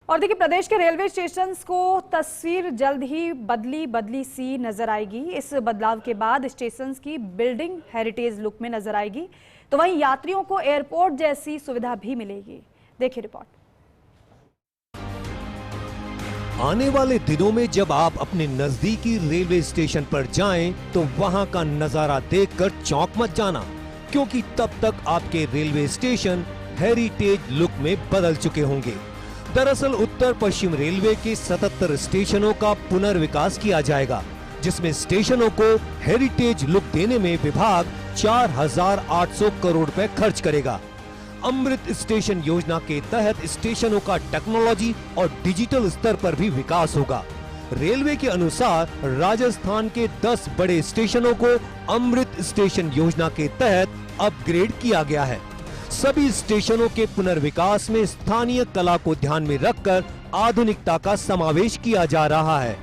और देखिए, प्रदेश के रेलवे स्टेशन को तस्वीर जल्द ही बदली बदली सी नजर आएगी। इस बदलाव के बाद स्टेशन की बिल्डिंग हेरिटेज लुक में नजर आएगी, तो वहीं यात्रियों को एयरपोर्ट जैसी सुविधा भी मिलेगी। देखिए रिपोर्ट। आने वाले दिनों में जब आप अपने नजदीकी रेलवे स्टेशन पर जाएं, तो वहां का नजारा देखकर चौंक मत जाना, क्योंकि तब तक आपके रेलवे स्टेशन हेरिटेज लुक में बदल चुके होंगे। दरअसल उत्तर पश्चिम रेलवे के 77 स्टेशनों का पुनर्विकास किया जाएगा, जिसमें स्टेशनों को हेरिटेज लुक देने में विभाग 4,800 करोड़ रुपए खर्च करेगा। अमृत स्टेशन योजना के तहत स्टेशनों का टेक्नोलॉजी और डिजिटल स्तर पर भी विकास होगा। रेलवे के अनुसार राजस्थान के 10 बड़े स्टेशनों को अमृत स्टेशन योजना के तहत अपग्रेड किया गया है। सभी स्टेशनों के पुनर्विकास में स्थानीय कला को ध्यान में रखकर आधुनिकता का समावेश किया जा रहा है।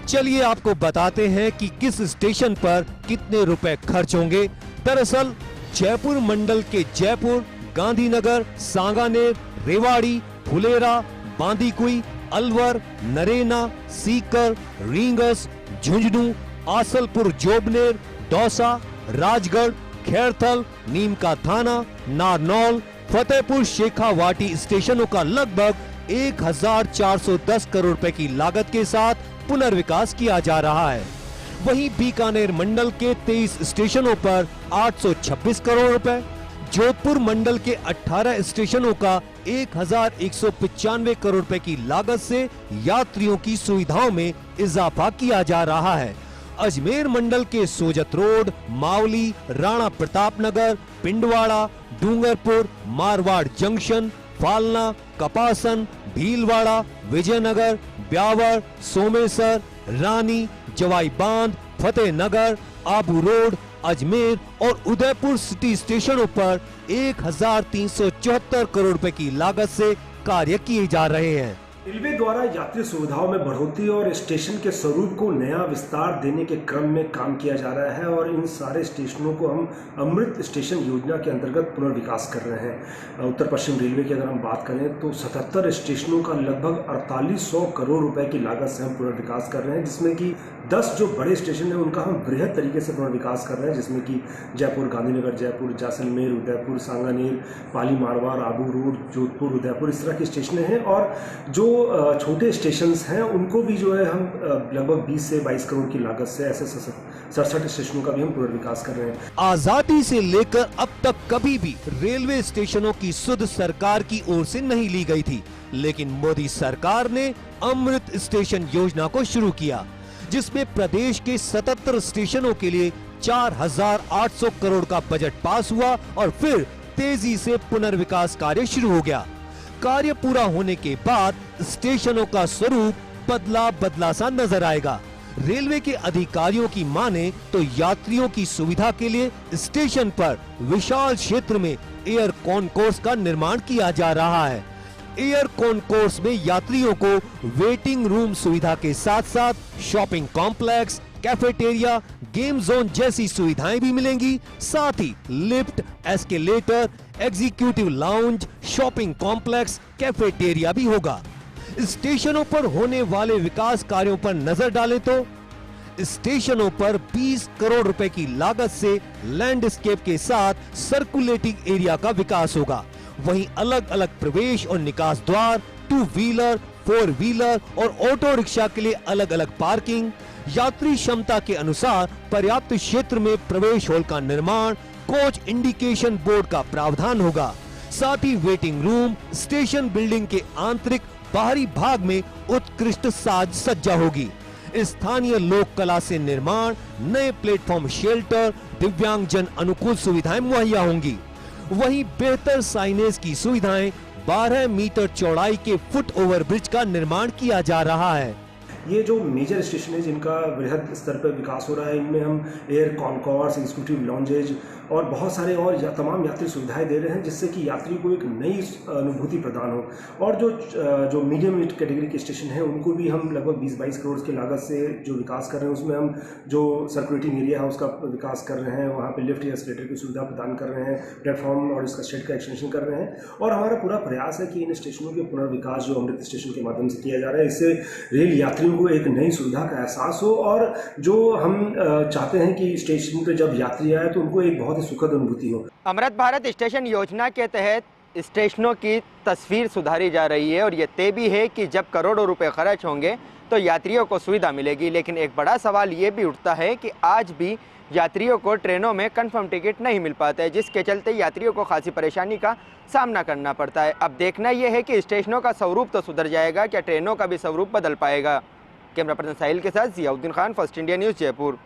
चलिए आपको बताते हैं कि किस स्टेशन पर कितने रुपए खर्च होंगे। दरअसल जयपुर मंडल के जयपुर, गांधीनगर, सांगानेर, रेवाड़ी, फुलेरा, बांदीकुई, अलवर, नरेना, सीकर, रींगस, झुंझुनू, आसलपुर जोबनेर, दौसा, राजगढ़, खैरथल, नीम का थाना, नारनौल, फतेहपुर शेखावाटी स्टेशनों का लगभग 1,410 करोड़ रुपए की लागत के साथ पुनर्विकास किया जा रहा है। वहीं बीकानेर मंडल के 23 स्टेशनों पर 826 करोड़ रुपए, जोधपुर मंडल के 18 स्टेशनों का 1,195 करोड़ रुपए की लागत से यात्रियों की सुविधाओं में इजाफा किया जा रहा है। अजमेर मंडल के सोजत रोड, मावली, राणा प्रताप नगर, पिंडवाड़ा, डूंगरपुर, मारवाड़ जंक्शन, फालना, कपासन, भीलवाड़ा, विजयनगर, ब्यावर, सोमेसर, रानी, जवाई बांध, फतेहनगर, आबू रोड, अजमेर और उदयपुर सिटी स्टेशनों पर 1,374 करोड़ रुपए की लागत से कार्य किए जा रहे हैं। रेलवे द्वारा यात्री सुविधाओं में बढ़ोतरी और स्टेशन के स्वरूप को नया विस्तार देने के क्रम में काम किया जा रहा है और इन सारे स्टेशनों को हम अमृत स्टेशन योजना के अंतर्गत पुनर्विकास कर रहे हैं। उत्तर पश्चिम रेलवे की अगर हम बात करें तो 77 स्टेशनों का लगभग 4,800 करोड़ रुपए की लागत से हम पुनर्विकास कर रहे हैं, जिसमें कि 10 जो बड़े स्टेशन है उनका हम बृहद तरीके से पुनर्विकास कर रहे हैं, जिसमें कि जयपुर, गांधीनगर, जयपुर, जैसलमेर, उदयपुर, सांगानेर, पाली मारवाड़, आबू रोड, जोधपुर, उदयपुर, इस तरह की स्टेशन हैं। और जो छोटे स्टेशंस हैं उनको भी जो है हम लगभग 20 से 22 करोड़ की लागत से ऐसे 67 स्टेशनों का भी हम पुनर्विकास कर रहे हैं। आजादी से लेकर अब तक कभी भी रेलवे स्टेशनों की सुध सरकार की ओर से नहीं ली गई थी, लेकिन मोदी सरकार ने अमृत स्टेशन योजना को शुरू किया, जिसमें प्रदेश के 77 स्टेशनों के लिए 4,800 करोड़ का बजट पास हुआ और फिर तेजी से पुनर्विकास कार्य शुरू हो गया। कार्य पूरा होने के बाद स्टेशनों का स्वरूप बदला बदला सा नजर आएगा। रेलवे के अधिकारियों की माने तो यात्रियों की सुविधा के लिए स्टेशन पर विशाल क्षेत्र में एयर कॉन्कोर्स का निर्माण किया जा रहा है। एयर कॉन्कोर्स में यात्रियों को वेटिंग रूम सुविधा के साथ साथ shopping complex, cafeteria, game zone जैसी सुविधाएं भी मिलेंगी। साथ ही lift, escalator, executive lounge, shopping complex, cafeteria भी होगा। स्टेशनों पर होने वाले विकास कार्यों पर नजर डालें तो स्टेशनों पर 20 करोड़ रुपए की लागत से लैंडस्केप के साथ सर्कुलेटिंग एरिया का विकास होगा। वहीं अलग अलग प्रवेश और निकास द्वार, 2 व्हीलर, 4 व्हीलर और ऑटो रिक्शा के लिए अलग अलग पार्किंग, यात्री क्षमता के अनुसार पर्याप्त क्षेत्र में प्रवेश हॉल का निर्माण, कोच इंडिकेशन बोर्ड का प्रावधान होगा। साथ ही वेटिंग रूम, स्टेशन बिल्डिंग के आंतरिक बाहरी भाग में उत्कृष्ट साज सज्जा होगी। स्थानीय लोक कला से निर्माण, नए प्लेटफॉर्म शेल्टर, दिव्यांग जन अनुकूल सुविधाएं मुहैया होंगी। वहीं बेहतर साइनेज की सुविधाएं, 12 मीटर चौड़ाई के फुट ओवर ब्रिज का निर्माण किया जा रहा है। ये जो मेजर स्टेशन है जिनका वृहद स्तर पर विकास हो रहा है, इनमें हम एयर कॉन्कॉर्स, एग्जीक्यूटिव लॉन्जेज और बहुत सारे और तमाम यात्री सुविधाएं दे रहे हैं, जिससे कि यात्री को एक नई अनुभूति प्रदान हो। और जो मीडियम कैटेगरी के स्टेशन हैं उनको भी हम लगभग 20-22 करोड़ की लागत से जो विकास कर रहे हैं, उसमें हम जो सर्कुलेटिंग एरिया है उसका विकास कर रहे हैं, वहाँ पे लिफ्ट या एस्केलेटर की सुविधा प्रदान कर रहे हैं, प्लेटफॉर्म और इसका शेड का एक्सटेंशन कर रहे हैं। और हमारा पूरा प्रयास है कि इन स्टेशनों के पुनर्विकास जो अमृत स्टेशन के माध्यम से किया जा रहा है, इससे रेल यात्रियों को एक नई सुविधा का एहसास हो और जो हम चाहते हैं कि स्टेशन पर जब यात्री आए तो उनको एक बहुत ही सुखद अनुभूति हो। अमृत भारत स्टेशन योजना के तहत स्टेशनों की तस्वीर सुधारी जा रही है और ये तय भी है कि जब करोड़ों रुपए खर्च होंगे तो यात्रियों को सुविधा मिलेगी। लेकिन एक बड़ा सवाल ये भी उठता है कि आज भी यात्रियों को ट्रेनों में कंफर्म टिकट नहीं मिल पाता है, जिसके चलते यात्रियों को खासी परेशानी का सामना करना पड़ता है। अब देखना यह है कि स्टेशनों का स्वरूप तो सुधर जाएगा, क्या ट्रेनों का भी स्वरूप बदल पाएगा। कैमरा पर्सन साहिल के साथ Ziauddin Khan, first India news, Jaipur.